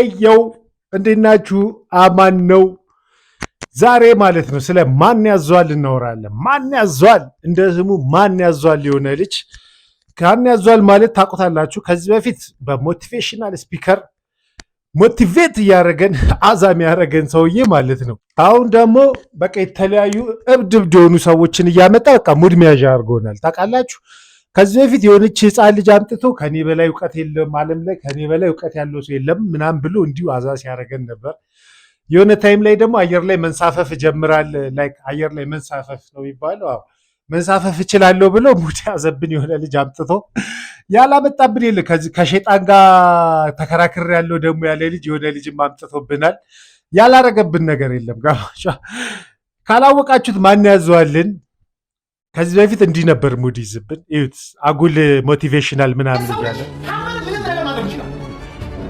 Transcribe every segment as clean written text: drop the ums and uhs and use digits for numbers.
እየው እንዴት ናችሁ? አማን ነው። ዛሬ ማለት ነው ስለ ማን ያዟል እናወራለን። ማን ያዟል እንደ ስሙ ማን ያዟል የሆነ ልጅ ማን ያዟል ማለት ታውቁታላችሁ። ከዚህ በፊት በሞቲቬሽናል ስፒከር ሞቲቬት እያደረገን አዛም ያደረገን ሰውዬ ማለት ነው። አሁን ደግሞ በቃ የተለያዩ እብድ የሆኑ ሰዎችን እያመጣ በቃ ሙድ መያዣ አድርጎናል። ታውቃላችሁ ከዚህ በፊት የሆነች ህፃን ልጅ አምጥቶ ከኔ በላይ እውቀት የለም ዓለም ላይ ከኔ በላይ እውቀት ያለው ሰው የለም ምናምን ብሎ እንዲሁ አዛ ሲያደርገን ነበር። የሆነ ታይም ላይ ደግሞ አየር ላይ መንሳፈፍ ጀምራል። ላይክ አየር ላይ መንሳፈፍ ነው የሚባለው። አዎ መንሳፈፍ እችላለሁ ብሎ ሙድ ያዘብን የሆነ ልጅ አምጥቶ ያላመጣብን የለ። ከሸይጣን ጋር ተከራክር ያለው ደግሞ ያለ ልጅ የሆነ ልጅም አምጥቶብናል። ያላረገብን ነገር የለም። ጋሻ ካላወቃችሁት ማን ያዘዋልን? ከዚህ በፊት እንዲህ ነበር ሙድ ይዝብን። እዩት አጉል ሞቲቬሽናል ምናምን እያለ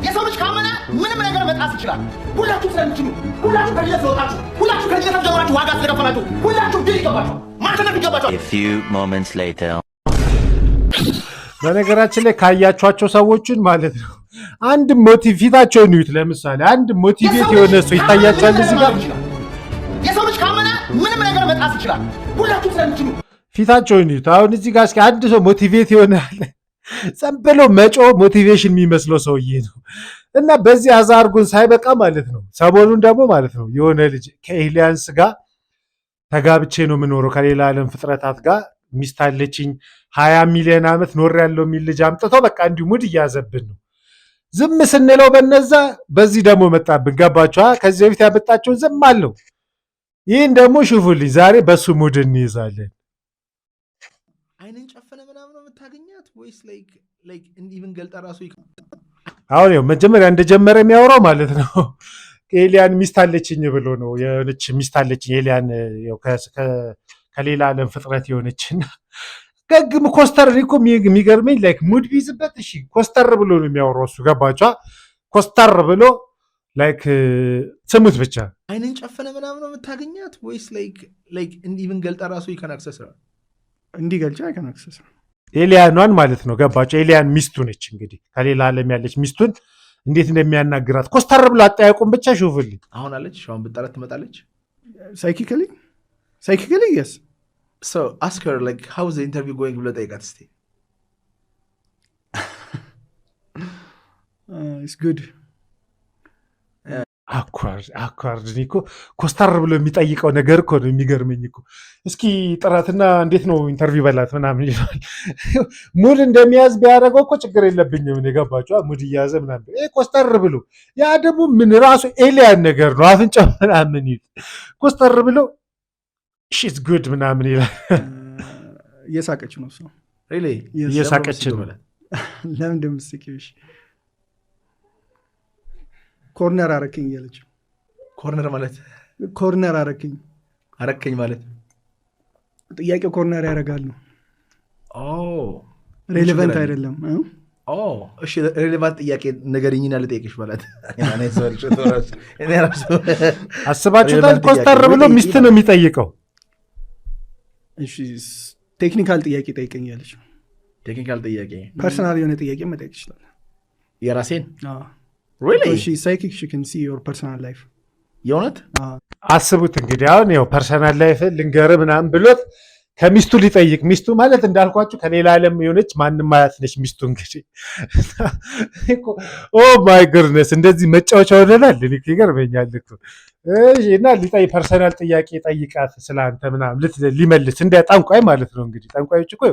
የሰው ልጅ ካመነ ምንም ነገር መጣስ ይችላል። ሁላችሁ ስለምትችሉ፣ ሁላችሁ ከልጅነት ስለወጣችሁ፣ ሁላችሁ ከልጅነት ጀምራችሁ ዋጋ ስለከፈላችሁ፣ ሁላችሁ ድል ይገባችኋል፣ ማሸነፍ ይገባችኋል። A few moments later በነገራችን ላይ ካያችኋቸው ሰዎችን ማለት ነው አንድ ፊታቸውን እዩት። ለምሳሌ አንድ ሞቲቬት የሆነ ሰው ይታያቸዋል እዚህ ጋር። የሰው ልጅ ካመነ ምንም ነገር መጣስ ይችላል። ሁላችሁ ስለምትችሉ ፊታቸውን እዩት። አሁን እዚህ ጋር እስኪ አንድ ሰው ሞቲቬት ይሆናል ዝም ብሎ መጮ ሞቲቬሽን የሚመስለው ሰውዬ ነው። እና በዚህ አዛርጉን ሳይበቃ ማለት ነው ሰሞኑን ደግሞ ማለት ነው የሆነ ልጅ ከኤሊያንስ ጋር ተጋብቼ ነው የምኖረው ከሌላ ዓለም ፍጥረታት ጋር ሚስት አለችኝ 20 ሚሊዮን ዓመት ኖር ያለው የሚል ልጅ አምጥቶ በቃ እንዲሁ ሙድ እያዘብን ነው። ዝም ስንለው በነዛ በዚህ ደግሞ መጣብን። ገባችኋ? ከዚህ በፊት ያመጣቸውን ዝም አለው። ይህን ደግሞ ሽፉልኝ ዛሬ በሱ ሙድ እንይዛለን። አይንን ጨፈነ ምናምን ነው የምታገኛት ወይስ ላይክ እንዲህ ብንገልጣ ራሱ አሁን ያው መጀመሪያ እንደጀመረ የሚያወራው ማለት ነው ኤሊያን ሚስት አለችኝ ብሎ ነው። የሆነች ሚስት አለችኝ ኤሊያን ከሌላ ዓለም ፍጥረት የሆነችና ገግም ኮስተር እኮ የሚገርመኝ ላይክ ሙድ ቢይዝበት እሺ ኮስተር ብሎ ነው የሚያወራው እሱ። ገባችኋ? ኮስተር ብሎ ላይክ ስሙት ብቻ። አይንን ጨፈነ ምናምን ነው የምታገኛት ወይስ ላይክ እንዲህ ብንገልጣ ራሱ ይከናክሰስ ነው እንዲህ ገልጫ ይከናክሰስ ኤሊያኗን ማለት ነው። ገባችሁ? ኤሊያን ሚስቱ ነች እንግዲህ ከሌላ ዓለም ያለች ሚስቱን እንዴት እንደሚያናግራት ኮስተር ብሎ አጠያቁም ብቻ ሹፍልኝ። አሁን አለች አሁን ብጠራት ትመጣለች። ሳይኪካሊ yes so ask her like how is the interview going ብሎ ጠይቃት እስቲ። it's good አኳርድ እኮ ኮስተር ብሎ የሚጠይቀው ነገር እኮ ነው የሚገርመኝ እኮ። እስኪ ጥራትና እንዴት ነው ኢንተርቪው በላት ምናምን ይላል። ሙድ እንደሚያዝ ቢያደርገው እኮ ችግር የለብኝም። የገባችኋ? ሙድ እያዘ ምናምን ኮስተር ብሎ ያ ደግሞ ምን ራሱ ኤሊያን ነገር ነው። አፍንጫ ምናምን ይል ኮስተር ብሎ ሺዝ ጉድ ምናምን ይላል። እየሳቀች ነው ሰው እየሳቀች ነው። ለምን እንደምትስቂው? ኮርነር አረከኝ እያለች። ኮርነር ማለት ኮርነር አረከኝ ማለት ጥያቄው ኮርነር ያደርጋሉ። ሬሌቫንት አይደለም። እሺ ሬሌቫንት ጥያቄ ነገርኝና ልጠይቅሽ ማለት አስባችሁታል? ኮስተር ብሎ ሚስት ነው የሚጠይቀው። እሺ ቴክኒካል ጥያቄ ጠይቀኝ እያለች። ቴክኒካል ጥያቄ ፐርሰናል የሆነ ጥያቄ መጠየቅ ይችላል። የራሴን Really? She's psychic. She can see your personal life. የእውነት አስቡት እንግዲህ አሁን ያው ፐርሰናል ላይፍ ልንገርህ ምናምን ብሎት ከሚስቱ ሊጠይቅ። ሚስቱ ማለት እንዳልኳችሁ ከሌላ ዓለም የሆነች ማንም ማያት ነች ሚስቱ። እንግዲህ ኦ ማይ ጉድነስ እንደዚህ መጫወቻ ሆነናል። ይገርመኛል እኮ እና ፐርሰናል ጥያቄ ጠይቃት ስለአንተ ምናምን ሊመልስ እንደ ጠንቋይ ማለት ነው። እንግዲህ ጠንቋዮች እኮ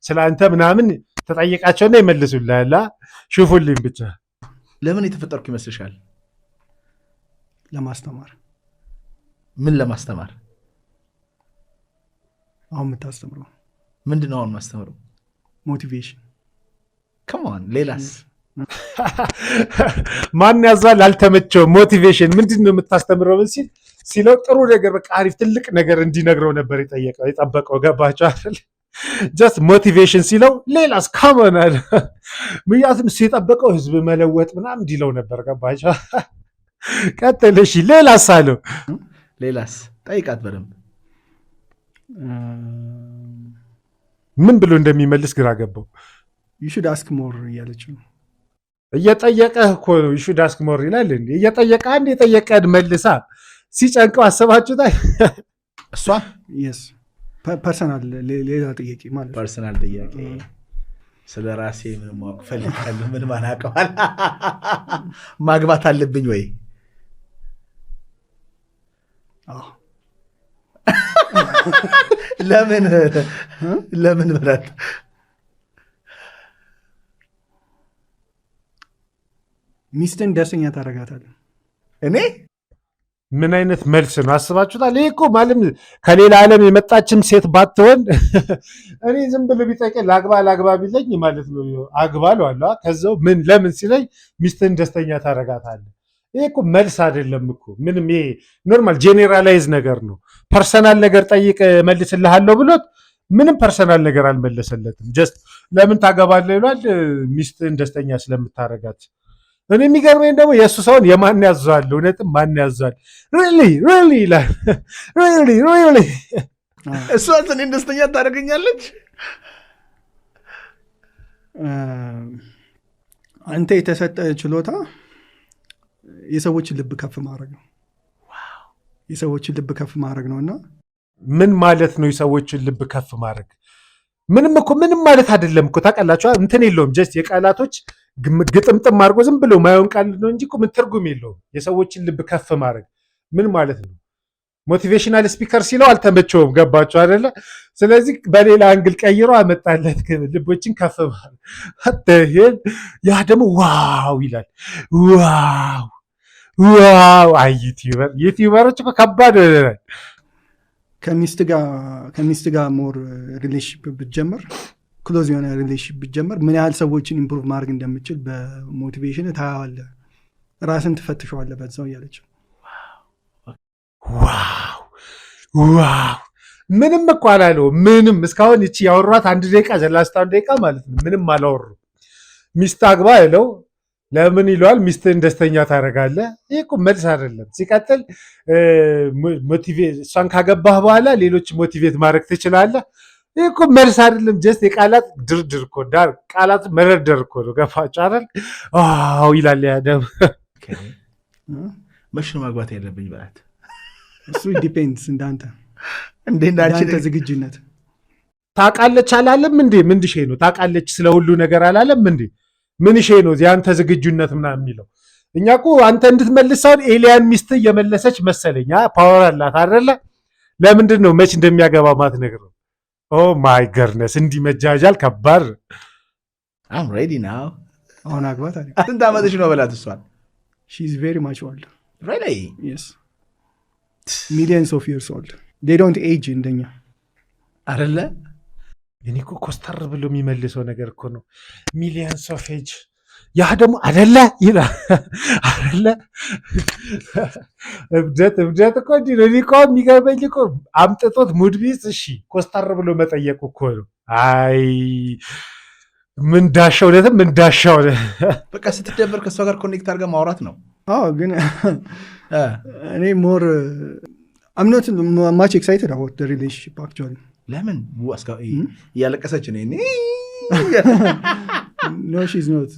ስለአንተ ምናምን ተጠይቃቸውና ይመልሱልሃል። ሹፉልኝ ብቻ። ለምን የተፈጠርኩ ይመስልሻል? ለማስተማር። ምን ለማስተማር? አሁን የምታስተምረው ምንድን ነው? አሁን ማስተምረው ሞቲቬሽን። ከማን ሌላስ? ማን ያዛል? አልተመቸውም። ሞቲቬሽን ምንድን ነው የምታስተምረው ሲለው ጥሩ ነገር በቃ አሪፍ ትልቅ ነገር እንዲነግረው ነበር የጠበቀው። ገባቸው አይደል? ጀስት ሞቲቬሽን ሲለው ሌላስ ካመናል ምክንያቱም እሱ የጠበቀው ህዝብ መለወጥ ምናምን እንዲለው ነበር። ገባቸው? ቀጥልሽ ሌላስ አለው። ሌላስ ጠይቃት በደንብ ምን ብሎ እንደሚመልስ ግራ ገባው። you should ask more እያለች ነው እየጠየቀህ እኮ ነው you should ask more ይላል እንዴ እየጠየቀ አንድ የጠየቀህን መልሳ ሲጨንቀው አሰባችሁታል እሷ የስ ፐርሰናል ሌላ ጥያቄ ማለት ፐርሰናል ጥያቄ ስለ ራሴ ምን ማወቅ ፈልጋለሁ ምን ማናቀዋል ማግባት አለብኝ ወይ ለምን ብረት ሚስትን ደስተኛ ታደርጋታለህ እኔ ምን አይነት መልስ ነው አስባችሁታል ይሄ እኮ ማለት ከሌላ ዓለም የመጣችም ሴት ባትሆን እኔ ዝም ብሎ ቢጠይቀኝ ላግባ ቢለኝ ማለት ነው አግባለሁ አለ ከዛው ምን ለምን ሲለኝ ሚስትን ደስተኛ ታደርጋታለህ ይሄ እኮ መልስ አይደለም እኮ ምንም ይሄ ኖርማል ጄኔራላይዝ ነገር ነው ፐርሰናል ነገር ጠይቅ መልስልሃለሁ ብሎት ምንም ፐርሰናል ነገር አልመለሰለትም ጀስት ለምን ታገባለህ ይሏል ሚስትን ደስተኛ ስለምታረጋት እኔ የሚገርመኝ ደግሞ የእሱ ሰውን የማን ያዟል እውነትም ማን ያዟል ሪሊ ይላል ሪሊ እሷ እኔን ደስተኛ ታደርገኛለች አንተ የተሰጠ ችሎታ የሰዎችን ልብ ከፍ ማድረግ ነው የሰዎችን ልብ ከፍ ማድረግ ነውና ምን ማለት ነው የሰዎችን ልብ ከፍ ማድረግ ምንም ማለት አይደለም እኮ ታውቃላችሁ እንትን የለውም ጀስት የቃላቶች ግጥምጥም አድርጎ ዝም ብሎ ማየውን ቃል ነው እንጂ እኮ ምን ትርጉም የለውም የሰዎችን ልብ ከፍ ማድረግ ምን ማለት ነው ሞቲቬሽናል ስፒከር ሲለው አልተመቸውም ገባችሁ አይደለ ስለዚህ በሌላ አንግል ቀይሮ አመጣለት ልቦችን ከፍ ማድረግ ያ ደግሞ ዋው ይላል ዋው አይ ዩቲዩበሮች እኮ ከባድ ከሚስት ጋር ሞር ሪሌሽንሺፕ ብትጀምር ክሎዝ የሆነ ሪሌሽንሺፕ ብትጀምር ምን ያህል ሰዎችን ኢምፕሩቭ ማድረግ እንደምችል በሞቲቬሽን ታያዋለህ ራስን ትፈትሸዋለህ በዛው እያለች ዋው ምንም እኮ አላለው ምንም እስካሁን እቺ ያወሯት 1 ደቂቃ ዘላስታ 1 ደቂቃ ማለት ነው ምንም አላወሩ ሚስት አግባ ያለው ለምን ይሏል ሚስትን ደስተኛ ታደርጋለህ ይሄ እኮ መልስ አይደለም ሲቀጥል እሷን ካገባህ በኋላ ሌሎች ሞቲቬት ማድረግ ትችላለህ ይሄ እኮ መልስ አይደለም ጀስት የቃላት ድርድር እኮ ቃላት መረደር እኮ ነው ገፋችሁ አይደል አዎ ይላል ያደም መቼ ነው ማግባት ያለብኝ በላት እሱ ዲፔንድስ እንዳንተ ዝግጁነት ታውቃለች አላለም እንዴ ምንድሽ ነው ታውቃለች ስለ ሁሉ ነገር አላለም እንዴ ምን ይሄ ነው ያንተ ዝግጁነት ምናምን የሚለው እኛ እኮ አንተ እንድትመልሰው ኤሊያን ሚስት እየመለሰች መሰለኝ ፓወር አላት አይደለ ለምንድን ነው መች እንደሚያገባ ማት ነገር ኦ ማይ ገርነስ እንዲህ መጃጃል ከባድ I'm ready now አሁን አግባት አይደል ስንት ዓመትሽ ነው በላት እሷን she is very much old really yes millions of years old they don't age እንደኛ አይደለ እኔ እኮ ኮስተር ብሎ የሚመልሰው ነገር እኮ ነው ሚሊየንስ ኦፍ ኤጅ ያ ደግሞ አይደለ ይላል አይደለ እብደት እኮ እንዲህ ነው እኮ የሚገርመኝ እኮ አምጥቶት ሙድ ቢስ እሺ ኮስተር ብሎ መጠየቁ እኮ ነው አይ ምን ዳሻው በቃ ስትደበር ከእሷ ጋር ኮኔክት አድርገህ ማውራት ነው ግን እኔ ሞር I'm not much excited about the relationship actually ለምን እያለቀሰች ነው no she's not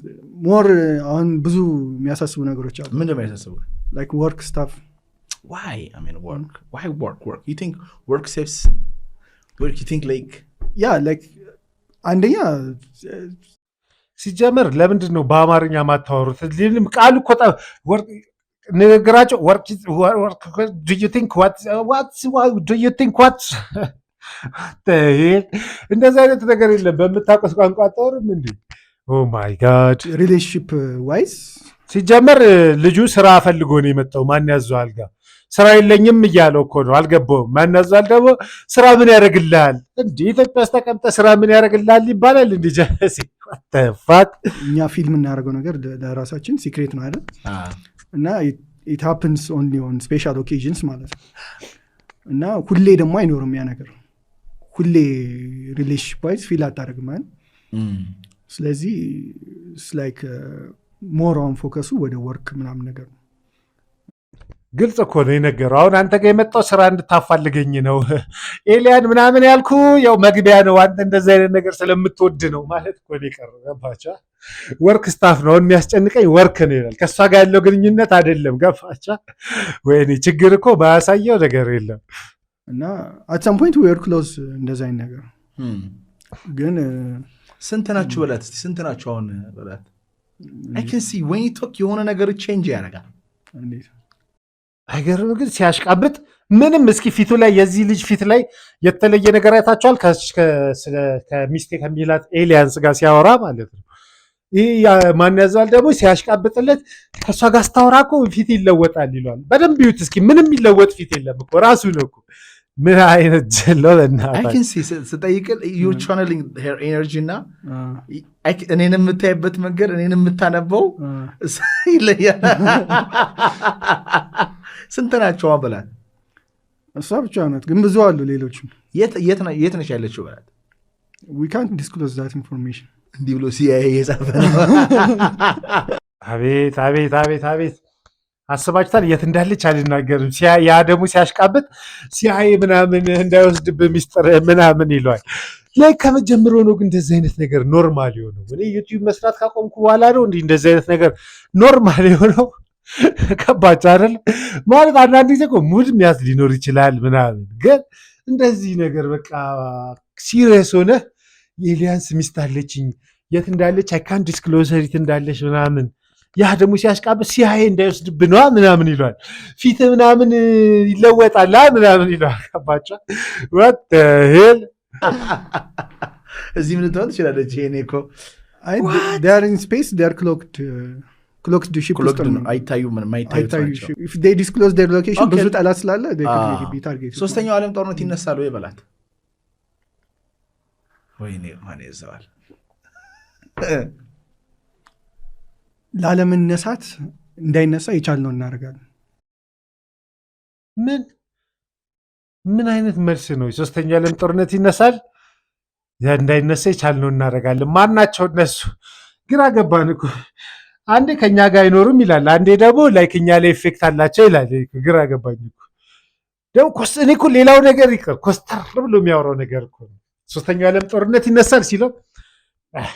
more አሁን ብዙ የሚያሳስቡ ነገሮች አሉ ምንድን ነው የሚያሳስቡ like work stuff why I mean why work you think work saves work you think like yeah like አንደኛ ሲጀመር ለምንድን ነው በአማርኛ ማታወሩት ቃሉ እኮ ንግግራቸው work do you think what do you think what እንደዚህ አይነት ነገር የለም በምታውቀው ቋንቋ አታወሩም እንዴ ኦ ማይ ጋድ ሪሌሽንሺፕ ዋይዝ ሲጀመር ልጁ ስራ ፈልጎ ነው የመጣው ማን ያዘዋል ጋር ስራ የለኝም እያለው እኮ ነው አልገባውም ማን ያዘዋል ደግሞ ስራ ምን ያደርግልሃል እንዴ ኢትዮጵያ ውስጥ ተቀምጠህ ስራ ምን ያደርግልሃል ይባላል እንዴ ጀሲ what the fuck እኛ ፊልም እናደርገው ነገር ለራሳችን ሲክሬት ነው አይደል እና it happens only on special occasions ማለት ነው እና ሁሌ ደግሞ አይኖርም ያ ነገር ሁሌ ሪሌሽንሺፕ ዋይዝ ፊል አታደርግም አይደል ስለዚህ ላይክ ሞር ኦን ፎከሱ ወደ ወርክ ምናምን ነገር ነው ግልጽ እኮ ነው የነገረው አሁን አንተ ጋር የመጣው ስራ እንድታፋልገኝ ነው ኤሊያን ምናምን ያልኩ ያው መግቢያ ነው አንተ እንደዚህ አይነት ነገር ስለምትወድ ነው ማለት እኮ ነው የቀረው ገባቻ ወርክ ስታፍ ነው የሚያስጨንቀኝ ወርክ ነው ይላል። ከእሷ ጋር ያለው ግንኙነት አይደለም። ገፋቻ ወይኔ ችግር እኮ ባያሳየው ነገር የለም። እና አት ሰም ፖይንት ዌር ክሎዝ እንደዛ አይነት ነገር ግን ስንት ናችሁ በላት እስቲ ስንት ናችሁ አሁን በላት I can see when you talk የሆነ ነገር ቼንጅ ያደርጋል። አይገርም ግን ሲያሽቃብጥ ምንም እስኪ ፊቱ ላይ የዚህ ልጅ ፊት ላይ የተለየ ነገር አይታችኋል? ከሚስቴ ከሚላት ኤሊያንስ ጋር ሲያወራ ማለት ነው። ይህ ማን ያዘዋል ደግሞ ሲያሽቃብጥለት ከእሷ ጋር ስታወራ እኮ ፊት ይለወጣል ይሏል። በደንብ ይዩት እስኪ ምንም ይለወጥ ፊት የለም እኮ ራሱ ነው እኮ ምን አይነት ጀለው ስጠይቅል you're channeling her energy እና እኔን የምታይበት መንገድ እኔን የምታነበው ይለያል። ስንት ናቸው በላት እሷ ብቻ ናት ግን ብዙ አሉ ሌሎችም። የት ነች ያለችው በላት we can't disclose that information እንዲህ ብሎ CIA የጻፈ ነው። አቤት አቤት አቤት አቤት አስባችታል የት እንዳለች አልናገርም። ያ ደግሞ ሲያሽቃብጥ CIA ምናምን እንዳይወስድብህ ሚስጥር ምናምን ይለዋል። ላይ ከመጀመሩ ነው ግን እንደዚህ አይነት ነገር ኖርማል የሆነው። እኔ ዩቲዩብ መስራት ካቆምኩ በኋላ ነው እንዲህ እንደዚህ አይነት ነገር ኖርማል የሆነው። ከባድ አይደል ማለት አንዳንድ ጊዜ እኮ ሙድ የሚያዝ ሊኖር ይችላል ምናምን፣ ግን እንደዚህ ነገር በቃ ሲሪየስ ሆነ የኤሊያንስ ሚስት አለችኝ የት እንዳለች አይ ካንት ዲስክሎዝ የት እንዳለች ምናምን። ያ ደግሞ ሲያሽቃብጥ CIA እንዳይወስድብህ ነዋ ምናምን ይሏል። ፊት ምናምን ይለወጣል ምናምን ይሏል። ከባቻ what the hell እዚህ ምን ልትሆን ትችላለች? ይሄኔ እኮ they are in space they are cloaked ship አይታዩም አይታዩ if they disclose their location ብዙ ጠላት ስላለ they could be targeted። ሶስተኛው ዓለም ጦርነት ይነሳል ወይ በላት ወይኔ ማን ይዘዋል ላለመነሳት እንዳይነሳ የቻልነው እናደርጋለን። ምን አይነት መልስ ነው? ሶስተኛው ዓለም ጦርነት ይነሳል እንዳይነሳ የቻልነው እናደርጋለን። ማናቸው እነሱ? ግራ ገባን እኮ። አንዴ ከኛ ጋር አይኖሩም ይላል፣ አንዴ ደግሞ ላይክ እኛ ላይ ኢፌክት አላቸው ይላል። ግራ ገባኝ እኮ። ደግሞ እኔ እኮ ሌላው ነገር ይቀር ኮስተር ብሎ የሚያወራው ነገር እኮ ነው። ሶስተኛው ዓለም ጦርነት ይነሳል ሲለው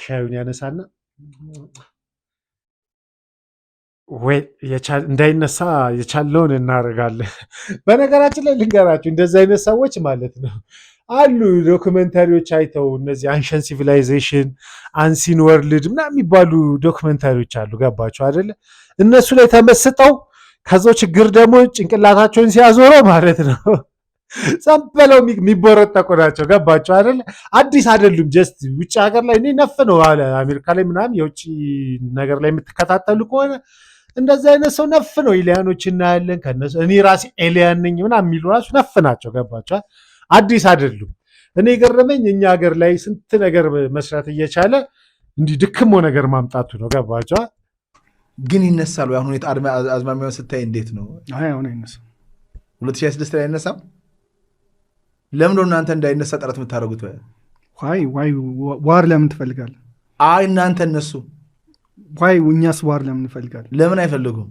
ሻዩን ያነሳና ወይ እንዳይነሳ የቻለውን እናደርጋለን። በነገራችን ላይ ልንገራችሁ እንደዚህ አይነት ሰዎች ማለት ነው አሉ ዶክመንታሪዎች አይተው እነዚህ አንሸን ሲቪላይዜሽን አንሲን ወርልድ ምናምን የሚባሉ ዶክመንታሪዎች አሉ። ገባቸው አይደለ? እነሱ ላይ ተመስጠው ከዛው ችግር ደግሞ ጭንቅላታቸውን ሲያዞረው ማለት ነው ሰምበለው የሚቦረጠቁ ናቸው። ገባቸው አይደለ? አዲስ አይደሉም። ጀስት ውጭ ሀገር ላይ እኔ ነፍ ነው አለ አሜሪካ ላይ ምናምን የውጭ ነገር ላይ የምትከታተሉ ከሆነ እንደዚህ አይነት ሰው ነፍ ነው። ኤሊያኖች እናያለን ከነሱ እኔ ራሴ ኤሊያን ነኝ ምናምን የሚሉ ራሱ ነፍ ናቸው። ገባቸው? አዲስ አይደሉም። እኔ ገረመኝ እኛ ሀገር ላይ ስንት ነገር መስራት እየቻለ እንዲህ ድክሞ ነገር ማምጣቱ ነው። ገባቸው? ግን ይነሳሉ። አሁን ሁኔታ አዝማሚያውን ስታይ እንዴት ነው? አሁን አይነሳም። 2026 ላይ አይነሳም። ለምን ነው እናንተ እንዳይነሳ ጥረት የምታደርጉት? ዋይ ዋር ለምን ትፈልጋለህ? እናንተ እነሱ ዋይ እኛስ ዋር ለምን እንፈልጋለን? ለምን አይፈልጉም?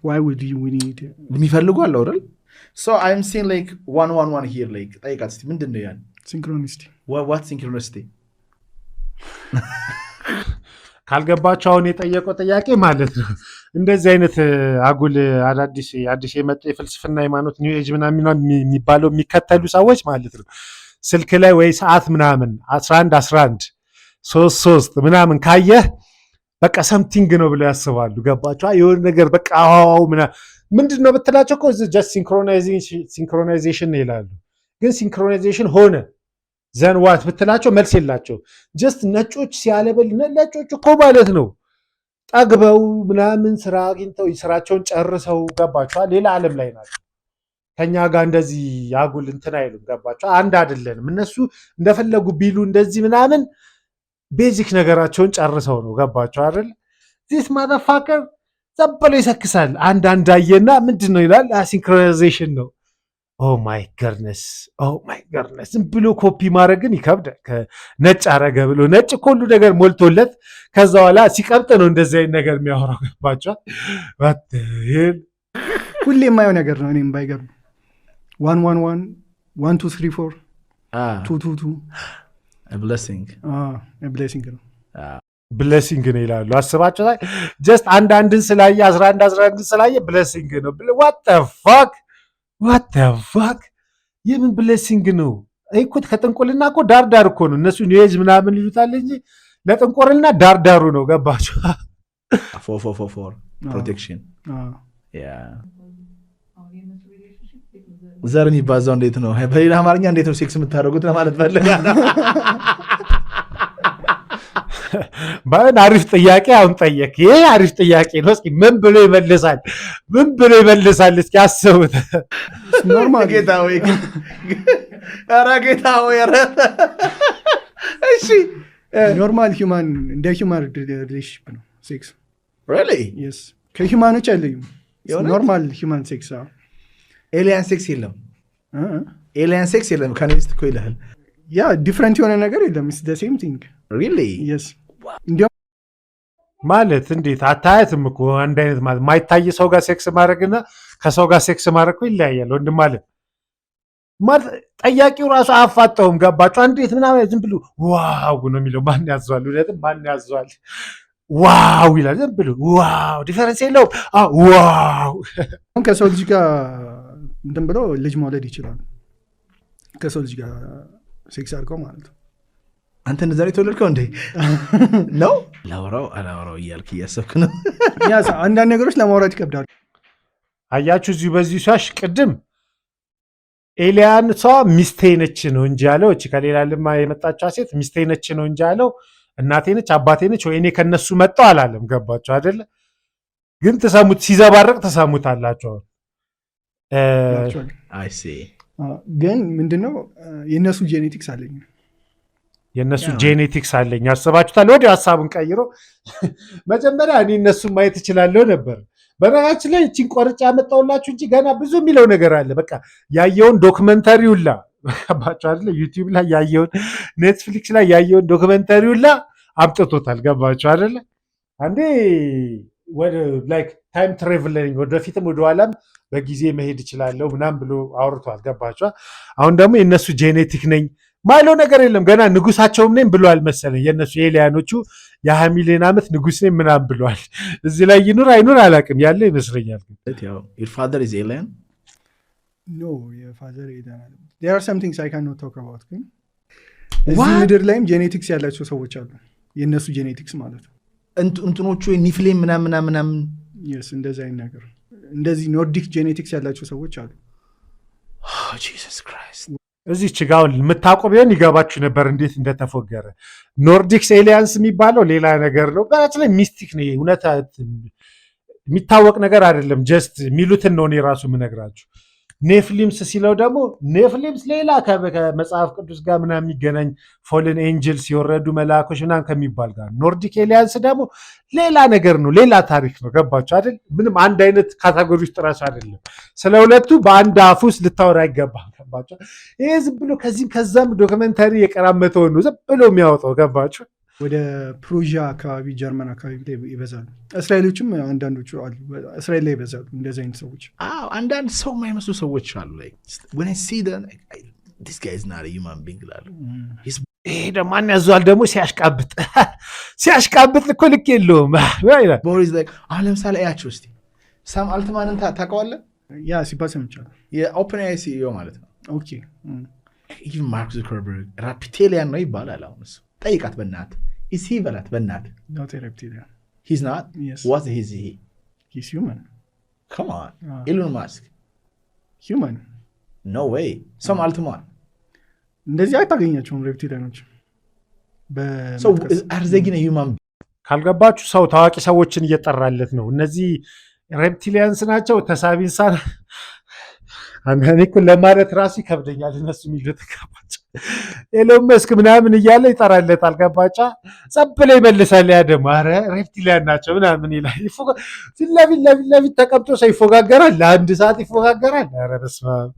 ዋይ would we need የሚፈልጉ አለ አይደል? So I'm saying like 111 here like ጠይቃት እስቲ ምንድነው ያን synchronicity? what synchronicity? ካልገባቸው አሁን የጠየቀው ጥያቄ ማለት ነው እንደዚህ አይነት አጉል አዲስ የመጣ የፍልስፍና ሃይማኖት ኒው ኤጅ ምናምን የሚባለው የሚከተሉ ሰዎች ማለት ነው ስልክ ላይ ወይ ሰዓት ምናምን 11 33 ምናምን ካየህ በቃ ሰምቲንግ ነው ብለው ያስባሉ። ገባቸው? የሆነ ነገር በቃ ምንድን ነው ብትላቸው እኮ ጀስት ሲንክሮናይዜሽን ይላሉ። ግን ሲንክሮናይዜሽን ሆነ ዘን ዋት ብትላቸው መልስ የላቸው። ጀስት ነጮች ሲያለበል ነጮች እኮ ማለት ነው ጠግበው ምናምን ስራ አግኝተው ስራቸውን ጨርሰው ገባቸዋል ሌላ ዓለም ላይ ናቸው። ከኛ ጋር እንደዚህ ያጉል እንትን አይሉም። ገባቸው? አንድ አይደለንም። እነሱ እንደፈለጉ ቢሉ እንደዚህ ምናምን ቤዚክ ነገራቸውን ጨርሰው ነው። ገባቸው አይደል? ዚስ ማዘፋከር ዘበሎ ይሰክሳል። አንድ አየና ምንድን ነው ይላል ሲንክሮናይዜሽን ነው። ኦ ማይ ገርነስ ዝም ብሎ ኮፒ ማድረግን ይከብዳል። ነጭ አረገ ብሎ ነጭ እኮ ሁሉ ነገር ሞልቶለት ከዛ በኋላ ሲቀብጥ ነው እንደዚህ አይነት ነገር የሚያወራው። ገባቸዋል? ሁሌ የማየው ነገር ነው። እኔም ባይገርም 111 1 2 3 4 2 2 2 a blessing ነው። ብለሲንግ ነው ይላሉ። አስባችኋል? ጀስት አንድን ስላየ 11 ስላየ ብለሲንግ ነው። ዋት ዘ ፋክ የምን ብለሲንግ ነው? እኮ ከጥንቁልና እኮ ዳር እኮ ነው። እነሱ ኒውዝ ምናምን ይሉታል እንጂ ለጥንቁልና ዳሩ ነው። ገባችሁ? ፎር ፕሮቴክሽን ዘር የሚባዛው እንዴት ነው? በሌላ አማርኛ እንዴት ነው ሴክስ የምታደርጉት ለማለት ፈልጋ ባይሆን አሪፍ ጥያቄ አሁን ጠየቅ። ይሄ አሪፍ ጥያቄ ነው። እስኪ ምን ብሎ ይመልሳል? እስኪ አስቡት። ኖርማል ጌታ ወይ ኧረ ጌታ ወይ ኧረ እሺ ኖርማል ሂውማን እንደ ሂውማን ሪሌሽንሺፕ ነው ሴክስ ሪሊ የስ ከሂውማኖች አይለዩም። ኖርማል ሂውማን ሴክስ ኤሊያን ሴክስ የለም። ኤሊያን ሴክስ የለም። ከኔስት እኮ ይልሃል ያ ዲፍረንት የሆነ ነገር የለም። ኢትስ ዘ ሴም ቲንግ ሪሊ የስ እንዲያውም ማለት እንዴት አታያትም እኮ አንድ አይነት ማለት ማይታይ ሰው ጋር ሴክስ ማድረግና ከሰው ጋር ሴክስ ማድረግ እኮ ይለያያል ወንድም ማለት ጠያቂው ራሱ አፋጣውም ገባችሁ? እንዴት ምናምን ዝም ብሎ ዋው ነው የሚለው። ማን ያዟል? እውነትም ማን ያዟል? ዋው ይላል ዝም ብሎ ዋው። ዲፈረንስ የለውም። ዋው ከሰው ልጅ ጋር እንትን ብሎ ልጅ መውለድ ይችላል። ከሰው ልጅ ጋር ሴክስ አድርገው ማለት ነው። አንተ እንደዛ ነው የተወለድከው እንዴ? ነው አላወራው እያልክ እያሰብክ ነው። አንዳንድ ነገሮች ለማውራት ይከብዳሉ። አያችሁ እዚሁ በዚሁ ሻሽ ቅድም ኤሊያን ሰዋ ሚስቴ ነች ነው እንጂ ያለው እቺ ከሌላ ልማ የመጣችው ሴት ሚስቴ ነች ነው እንጂ ያለው እናቴ ነች አባቴ ነች ወይ እኔ ከነሱ መጣው አላለም። ገባችሁ አይደለ? ግን ተሰሙት ሲዘባረቅ ተሰሙታላችሁ። አይ ሲ ግን ምንድነው የነሱ ጄኔቲክስ አለኝ አስባችሁታል? ወዲያው ሐሳቡን ቀይሮ መጀመሪያ እኔ እነሱን ማየት እችላለሁ ነበር። በነገራችን ላይ እቺን ቆርጬ ያመጣሁላችሁ እንጂ ገና ብዙ የሚለው ነገር አለ። በቃ ያየውን ዶክመንተሪ ሁላ ገባችሁ አይደለ? ዩቲዩብ ላይ ያየውን ኔትፍሊክስ ላይ ያየውን ዶክመንተሪ ሁላ አምጥቶታል። ገባችሁ አይደለ? አንዴ ወደ ላይክ ታይም ትራቨሊንግ ወደፊትም ወደኋላም በጊዜ መሄድ እችላለሁ ምናምን ብሎ አውርቷል። ገባችሁ? አሁን ደግሞ የእነሱ ጄኔቲክ ነኝ ማይለው ነገር የለም። ገና ንጉሳቸውም ነኝ ብሏል መሰለኝ። የእነሱ የኤሊያኖቹ የ20 ሚሊዮን ዓመት ንጉስ ነኝ ምናምን ብሏል። እዚህ ላይ ይኑር አይኑር አላውቅም፣ ያለ ይመስለኛል። your father is alien? No, your father is alien. There are some things I cannot talk about. እዚህ ምድር ላይም ጄኔቲክስ ያላቸው ሰዎች አሉ። የእነሱ ጄኔቲክስ ማለት ነው እንትኖቹ ኒፍሌም ምናምን yes እንደዚህ አይነት ነገር እንደዚህ ኖርዲክ ጄኔቲክስ ያላቸው ሰዎች አሉ። Jesus Christ እዚህ ችጋውን የምታውቁ ቢሆን ይገባችሁ ነበር እንዴት እንደተፎገረ። ኖርዲክስ ኤሊያንስ የሚባለው ሌላ ነገር ነው። በራችን ላይ ሚስቲክ ነው። እውነት የሚታወቅ ነገር አይደለም። ጀስት የሚሉትን ነው እኔ ራሱ የምነግራችሁ። ኔፍሊምስ ሲለው ደግሞ ኔፍሊምስ ሌላ ከመጽሐፍ ቅዱስ ጋር ምናምን የሚገናኝ ፎልን ኤንጅልስ የወረዱ መልአኮች ምናምን ከሚባል ጋር፣ ኖርዲክ ኤሊያንስ ደግሞ ሌላ ነገር ነው፣ ሌላ ታሪክ ነው። ገባችሁ አይደል? ምንም አንድ አይነት ካታጎሪ ውስጥ ራሱ አይደለም። ስለ ሁለቱ በአንድ አፍ ውስጥ ልታወራ አይገባም። ገባችሁ? ይሄ ዝም ብሎ ከዚህም ከዛም ዶክመንታሪ የቀራመተውን ነው ዝም ብሎ የሚያወጣው። ገባችሁ? ወደ ፕሩዣ አካባቢ ጀርመን አካባቢ ላይ ይበዛሉ። እስራኤሎችም አንዳንዶቹ አሉ፣ እስራኤል ላይ ይበዛሉ እንደዚህ አይነት ሰዎች። አንዳንድ ሰው የማይመስሉ ሰዎች አሉ። when I see them this guy is not a human being ላሉ ይሄ ደግሞ ማን ያዘዋል ደግሞ ሲያሽቃብጥ እኮ ልክ የለውም። አሁን ለምሳሌ እያቸው እስኪ ሳም አልትማንን ታውቀዋለህ? ያ ሲባል ሰምቻለሁ። የኦፕን አይ ሲኢኦ ማለት ነው። ኦኬ ማርክ ዙከርበርግ ራፒቴሊያን ነው ይባላል። አሁን እሱ ጠይቃት በእናትህ is he በላት በእናትህ not a reptilian. he's not? Yes. What is he? He's human. Come on. Elon Musk human? No way. some አልትማን እንደዚህ አይታገኛቸውም ሬፕቲሊያኖች። አርዘጊነ ዩማን ካልገባችሁ ሰው ታዋቂ ሰዎችን እየጠራለት ነው። እነዚህ ሬፕቲሊያንስ ናቸው ተሳቢ እንስሳት። አንዳንዴ እኮ ለማለት ራሱ ይከብደኛል። እነሱ የሚሉት ገባችሁ? ኤሎን መስክ ምናምን እያለ ይጠራለት አልገባጫ ጸብለ ይመልሳል። ያ ደግሞ ኧረ ሬፕቲሊያን ናቸው ምናምን ይላል። ፊት ለፊት ተቀምጦ ሰው ይፎጋገራል፣ ለአንድ ሰዓት ይፎጋገራል። ኧረ በስመ አብ።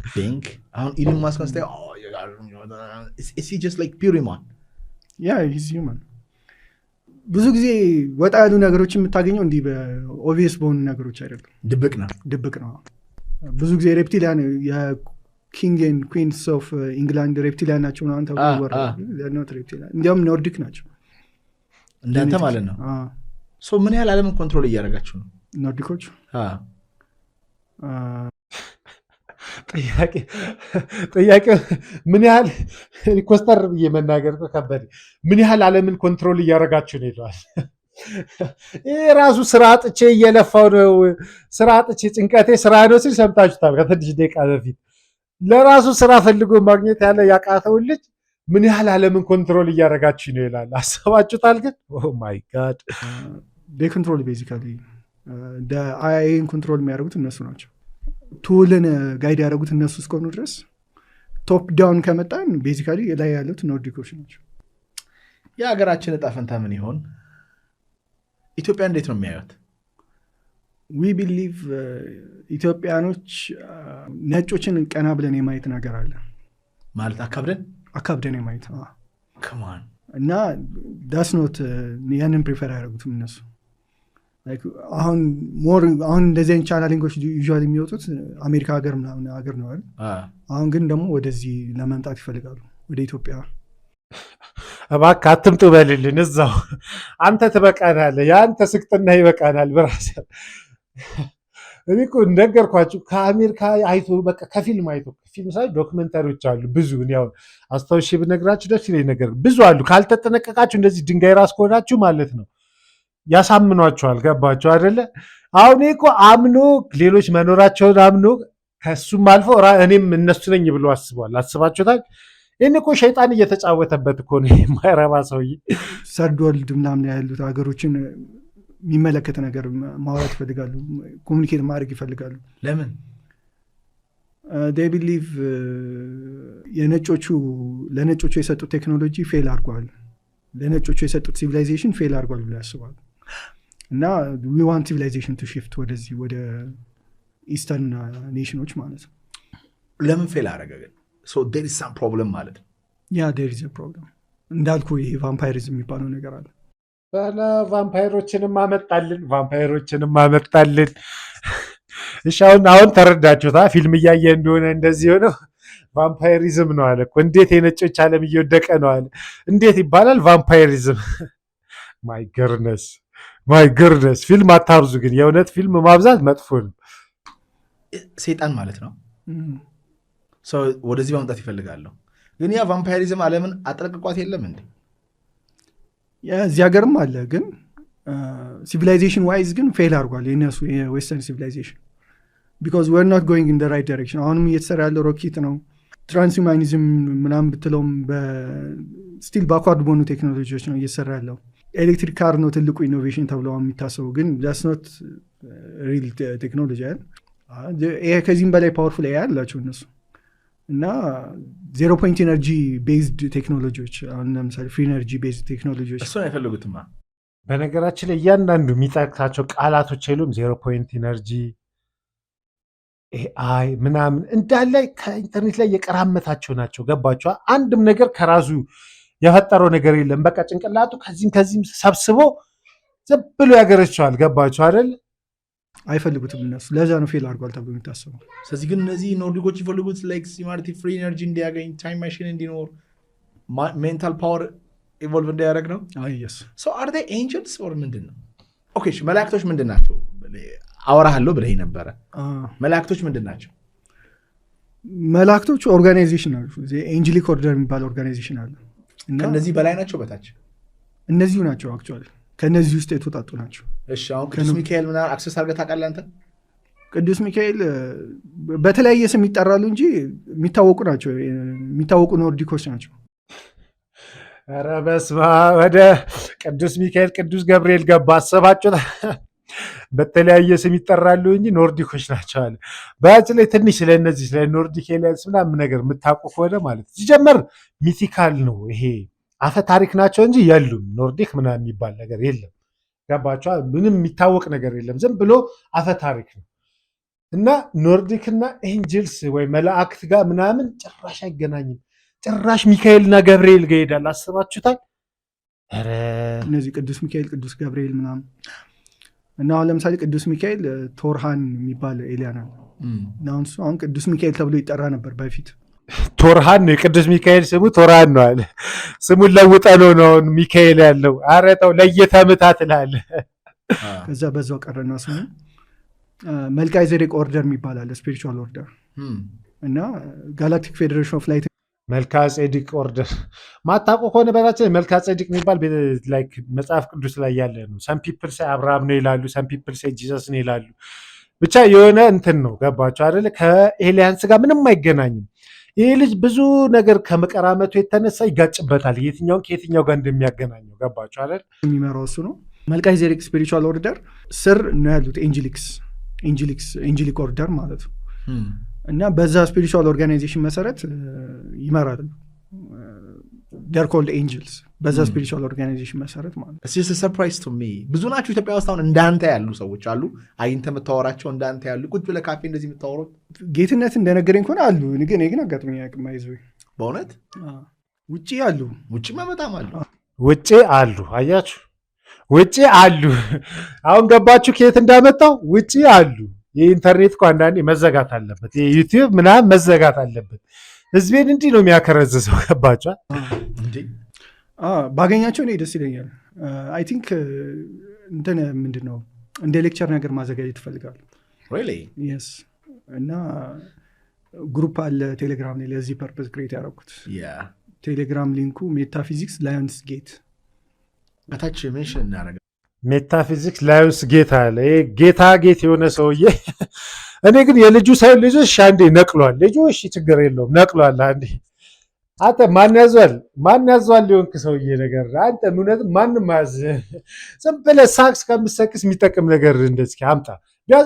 አሁን ኢሎን ማስክ ስታይ is he just like pure man? Yeah, he's human. ብዙ ጊዜ ወጣ ያሉ ነገሮች የምታገኘው እንዲህ በኦብቪየስ በሆኑ ነገሮች አይደለም። ድብቅ ነው። ብዙ ጊዜ ሬፕቲሊያን የኪንግ ኤንድ ኩዊንስ ኦፍ ኢንግላንድ ሬፕቲሊያን ናቸው ምናምን ተብሎ ይወራል። እንዲያውም ኖርዲክ ናቸው። እንዳንተ ማለት ነው። ሶ ምን ያህል ዓለምን ኮንትሮል እያደረጋችሁ ነው ኖርዲኮች? ጥያቄ ምን ያህል ኮስተር ብዬ መናገር ከበደ። ምን ያህል ዓለምን ኮንትሮል እያደረጋችሁ ነው ይለዋል። ይህ ራሱ ስራ አጥቼ እየለፋው ነው፣ ስራ አጥቼ ጭንቀቴ ስራ ነው ሲል ሰምታችሁታል ከትንሽ ደቂቃ በፊት። ለራሱ ስራ ፈልጎ ማግኘት ያለ ያቃተውን ልጅ ምን ያህል ዓለምን ኮንትሮል እያደረጋችሁ ነው ይላል። አሰባችሁታል? ግን ኦ ማይ ጋድ ኮንትሮል ቤዚካሊ አይአይን ኮንትሮል የሚያደርጉት እነሱ ናቸው። ቱልን ጋይድ ያደረጉት እነሱ እስከሆኑ ድረስ ቶፕ ዳውን ከመጣን ቤዚካሊ ላይ ያሉት ኖርዲኮች ናቸው። የሀገራችን እጣ ፈንታ ምን ይሆን? ኢትዮጵያ እንዴት ነው የሚያዩት? ዊ ቢሊቭ ኢትዮጵያኖች ነጮችን ቀና ብለን የማየት ነገር አለ ማለት አካብደን የማየት ከማን እና ዳስ ኖት ያንን ፕሪፈር ያደረጉትም እነሱ። አሁን እንደዚህ አይነት ቻናሊንጎች ዩዥዋሊ የሚወጡት አሜሪካ ሀገር ምናምን ሀገር ነው አይደል? አሁን ግን ደግሞ ወደዚህ ለመምጣት ይፈልጋሉ ወደ ኢትዮጵያ። እባክህ አትምጡ በልልን፣ እዛው አንተ ትበቃናለህ፣ የአንተ ስቅጥና ይበቃናል። ብራዘር እኔ እኮ እንደነገርኳችሁ ከአሜሪካ አይቶ በቃ ከፊልም አይቶ ፊልም ሳይ ዶክመንታሪዎች አሉ ብዙ። እኔ አሁን አስታውሼ ብነግራችሁ ደስ ይለኝ ነገር ብዙ አሉ። ካልተጠነቀቃችሁ እንደዚህ ድንጋይ ራስ ከሆናችሁ ማለት ነው ያሳምኗቸዋል። ገባቸው አይደለ? አሁን እኮ አምኖ ሌሎች መኖራቸውን አምኖ ከሱም አልፎ እኔም እነሱ ነኝ ብሎ አስቧል። አስባችሁታል? ይህን እኮ ሸይጣን እየተጫወተበት እኮ ነው የማይረባ ሰውዬ። ሰርድ ወርልድ ምናምን ያሉት ሀገሮችን የሚመለከት ነገር ማውራት ይፈልጋሉ፣ ኮሚኒኬት ማድረግ ይፈልጋሉ። ለምን? ዴይ ቢሊቭ ለነጮቹ የሰጡት ቴክኖሎጂ ፌል አድርጓል፣ ለነጮቹ የሰጡት ሲቪላይዜሽን ፌል አድርጓል ብሎ ያስባሉ። እና ዊ ዋንት ሲቪላይዜሽን ቱ ሽፍት ወደዚህ ወደ ኢስተርን ኔሽኖች ማለት ነው። ለምን ፌል አደረገ ግን? ዴር ኢዝ ሳም ፕሮብለም ማለት ነው። ያ ዴር ኢዝ ፕሮብለም እንዳልኩ ይሄ ቫምፓይሪዝም የሚባለው ነገር አለ። ቫምፓይሮችንም አመጣልን። እሺ አሁን ተረዳችሁታ? ፊልም እያየ እንደሆነ እንደዚህ ሆነው ቫምፓይሪዝም ነው አለ እኮ። እንዴት የነጮች ዓለም እየወደቀ ነው አለ። እንዴት ይባላል ቫምፓይሪዝም? ማይ ገርነስ ፊልም አታብዙ። ግን የእውነት ፊልም ማብዛት መጥፎ ነው። ሴጣን ማለት ነው። ወደዚህ ማምጣት ይፈልጋለሁ። ግን ያ ቫምፓይሪዝም ዓለምን አጥለቅቋት የለም እንዴ? እዚህ ሀገርም አለ። ግን ሲቪላይዜሽን ዋይዝ ግን ፌል አድርጓል የነሱ የዌስተርን ሲቪላይዜሽን። ቢካዝ ዌር ኖት ጎይንግ ኢን ራይት ዳይሬክሽን። አሁንም እየተሰራ ያለው ሮኬት ነው። ትራንስሁማኒዝም ምናምን ብትለውም ስቲል ባኳርድ በሆኑ ቴክኖሎጂዎች ነው እየተሰራ ያለው። ኤሌክትሪክ ካር ነው ትልቁ ኢኖቬሽን ተብለው የሚታሰቡ፣ ግን ዳስ ኖት ሪል ቴክኖሎጂ አይደል? ይሄ ከዚህም በላይ ፓወርፉል ያላቸው እነሱ እና ዜሮ ፖይንት ኤነርጂ ቤዝድ ቴክኖሎጂዎች፣ አሁን ለምሳሌ ፍሪ ኤነርጂ ቤዝድ ቴክኖሎጂዎች እሱን አይፈልጉትማ። በነገራችን ላይ እያንዳንዱ የሚጠቅሳቸው ቃላቶች የሉም። ዜሮ ፖይንት ኤነርጂ፣ ኤአይ ምናምን እንዳለ ከኢንተርኔት ላይ የቀራመታቸው ናቸው። ገባቸዋ? አንድም ነገር ከራሱ የፈጠረው ነገር የለም። በቃ ጭንቅላቱ ከዚህም ሰብስቦ ዝም ብሎ ያገረቸዋል። ገባቸው አይደል? አይፈልጉትም እነሱ። ለዛ ነው ፌል አድርጓል ተብሎ የሚታሰበው። ስለዚህ ግን እነዚህ ኖርዲኮች ይፈልጉት ሲማርቲ ፍሪ ኤነርጂ እንዲያገኝ፣ ታይም ማሽን እንዲኖር፣ ሜንታል ፓወር ኢቮልቭ እንዲያደርግ ነው። አር ዴይ ኤንጀልስ ኦር ምንድን ነው? ኦኬ መላእክቶች ምንድን ናቸው? አወራሃለሁ ብለህ ነበረ። መላእክቶች ምንድን ናቸው? መላእክቶች ኦርጋናይዜሽን ናቸው። ኤንጀሊክ ኦርደር የሚባል ኦርጋናይዜሽን አለ። ከእነዚህ በላይ ናቸው በታች? እነዚሁ ናቸው አክቹዋሊ፣ ከእነዚህ ውስጥ የተወጣጡ ናቸው። እሺ አሁን ቅዱስ ሚካኤል ምናምን አክሰስ አድርገህ ታውቃለህ አንተ? ቅዱስ ሚካኤል በተለያየ ስም ይጠራሉ እንጂ የሚታወቁ ናቸው። የሚታወቁ ኖርዲኮች ናቸው። ኧረ በስመ አብ! ወደ ቅዱስ ሚካኤል ቅዱስ ገብርኤል ገባ። አሰባችሁ? በተለያየ ስም ይጠራሉ እንጂ ኖርዲኮች ናቸው አለ። በአጭ ላይ ትንሽ ስለነዚህ ስለ ኖርዲክ ኤሊያንስ ምናምን ነገር የምታውቁ ከሆነ ማለት ሲጀመር ሚቲካል ነው ይሄ፣ አፈ ታሪክ ናቸው እንጂ የሉም። ኖርዲክ ምናምን የሚባል ነገር የለም። ገባችኋ? ምንም የሚታወቅ ነገር የለም። ዝም ብሎ አፈ ታሪክ ነው። እና ኖርዲክና ኤንጅልስ ወይ መላእክት ጋር ምናምን ጭራሽ አይገናኝም። ጭራሽ ሚካኤልና ገብርኤል ጋር ይሄዳል። አስባችሁታል? ኧረ እነዚህ ቅዱስ ሚካኤል ቅዱስ ገብርኤል ምናምን እና አሁን ለምሳሌ ቅዱስ ሚካኤል ቶርሃን የሚባል ኤሊያን አለ። አሁን ቅዱስ ሚካኤል ተብሎ ይጠራ ነበር በፊት። ቶርሃን ነው የቅዱስ ሚካኤል ስሙ ቶርሃን ነው አለ። ስሙን ለውጠነው ነው ሚካኤል ያለው። ኧረ ተው ለየተምታ ትላለህ። ከዛ በዛው ቀረና ስሙ መልካይዜዴቅ ኦርደር የሚባል አለ ስፒሪቹዋል ኦርደር እና ጋላክቲክ ፌዴሬሽን ኦፍ ላይት መልካጼዴቅ ኦርደር ማታውቁ ከሆነ በራችን መልካጼዴቅ የሚባል ላይክ መጽሐፍ ቅዱስ ላይ ያለ ነው። ሰም ፒፕል ሳይ አብርሃም ነው ይላሉ፣ ሰም ፒፕል ሳይ ጂሰስ ነው ይላሉ። ብቻ የሆነ እንትን ነው ገባቸው አይደለ? ከኤሊያንስ ጋር ምንም አይገናኝም። ይህ ልጅ ብዙ ነገር ከመቀራመቱ የተነሳ ይጋጭበታል፣ የትኛውን ከየትኛው ጋር እንደሚያገናኘው ገባቸው አይደል? የሚመራው እሱ ነው። መልካይዜዴቅ ስፒሪቹዋል ኦርደር ስር ነው ያሉት ኤንጂሊክ ኦርደር ማለት ነው። እና በዛ ስፒሪቹዋል ኦርጋናይዜሽን መሰረት ይመራሉ። ደር ኮልድ ኤንጅልስ በዛ ስፒሪቹዋል ኦርጋናይዜሽን መሰረት ማለት ነው። ሰርፕራይዝ ቱ ሚ ብዙ ናቸው ኢትዮጵያ ውስጥ አሁን እንዳንተ ያሉ ሰዎች አሉ። አግኝተህ የምታወራቸው እንዳንተ ያሉ ቁጭ ብለህ ካፌ እንደዚህ የምታወሩት ጌትነት እንደነገረኝ ከሆነ አሉ። ግን አጋጥሞኝ አያውቅም። አይዞህ በእውነት ውጭ አሉ። ውጭማ በጣም አሉ። ውጭ አሉ። አያችሁ ውጭ አሉ። አሁን ገባችሁ ከየት እንዳመጣው? ውጭ አሉ። የኢንተርኔት እኮ አንዳንዴ መዘጋት አለበት። የዩቲዩብ ምናምን መዘጋት አለበት። ህዝቤን እንዲህ ነው የሚያከረዝሰው። ገባችኋል? ባገኛቸው እኔ ደስ ይለኛል። አይ ቲንክ እንትን ምንድን ነው እንደ ሌክቸር ነገር ማዘጋጀት ይፈልጋሉ። የስ እና ግሩፕ አለ ቴሌግራም ላይ ለዚህ ፐርፐዝ ክሬት ያደረኩት። ቴሌግራም ሊንኩ ሜታፊዚክስ ላዮንስ ጌት በታች ሜንሽን እናደርጋለን። ሜታፊዚክስ ላዮንስ ጌት አለ። ጌታ ጌት የሆነ ሰውዬ እኔ ግን የልጁ ሳይሆን ልጆች አንዴ ነቅሏል። ልጁ እሺ ችግር የለውም ነቅሏል። አንዴ አንተ ማን ያዟል ሊሆንክ ሰውዬ ነገር አንተ እውነትም ማንም ያዝ ዝም ብለህ ሳክስ ከምትሰክስ የሚጠቅም ነገር እንደዚህ አምጣ።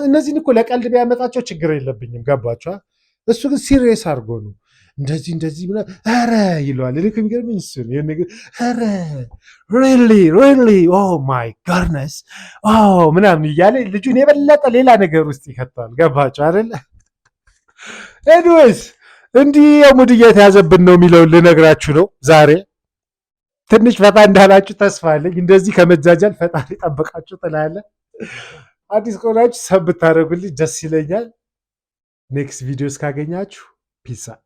እነዚህን እኮ ለቀልድ ቢያመጣቸው ችግር የለብኝም። ገባችኋል? እሱ ግን ሲሪየስ አድርጎ ነው እንደዚህ ብለህ ኧረ ይለዋል። እኔ ከሚገርመኝ እሱ ነው ይሄን ነገር ኧረ ሪሊ ኦ ማይ ጋድነስ ምናምን እያለ ልጁን የበለጠ ሌላ ነገር ውስጥ ይከተዋል። ገባችሁ አይደለ? ኤኒዌይስ እንዲህ የሙድ እየተያዘብን ነው የሚለውን ልነግራችሁ ነው ዛሬ። ትንሽ ፈታ እንዳላችሁ ተስፋ አለኝ። እንደዚህ ከመጃጃል ፈጣሪ ጠብቃችሁ ትላለ። አዲስ ከሆናችሁ ሰብ ብታደርጉልኝ ደስ ይለኛል። ኔክስት ቪዲዮ እስካገኛችሁ ፒሳ